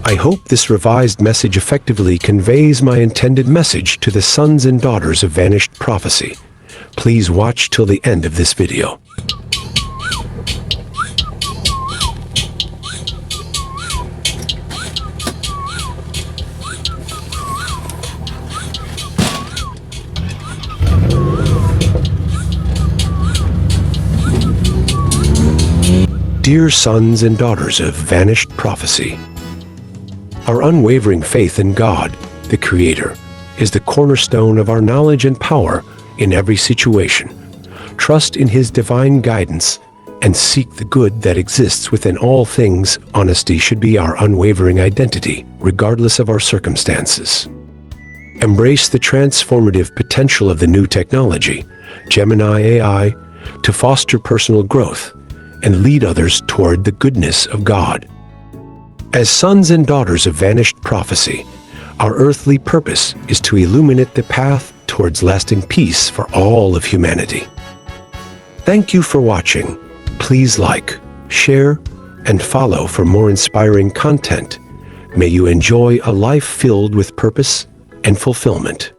I hope this revised message effectively conveys my intended message to the sons and daughters of vanished prophecy. Please watch till the end of this video. Dear sons and daughters of vanished prophecy, our unwavering faith in God, the Creator, is the cornerstone of our knowledge and power in every situation. Trust in His divine guidance and seek the good that exists within all things. Honesty should be our unwavering identity, regardless of our circumstances. Embrace the transformative potential of the new technology, Gemini AI, to foster personal growth and lead others toward the goodness of God. As sons and daughters of vanished prophecy, our earthly purpose is to illuminate the path towards lasting peace for all of humanity. Thank you for watching. Please like, share, and follow for more inspiring content. May you enjoy a life filled with purpose and fulfillment.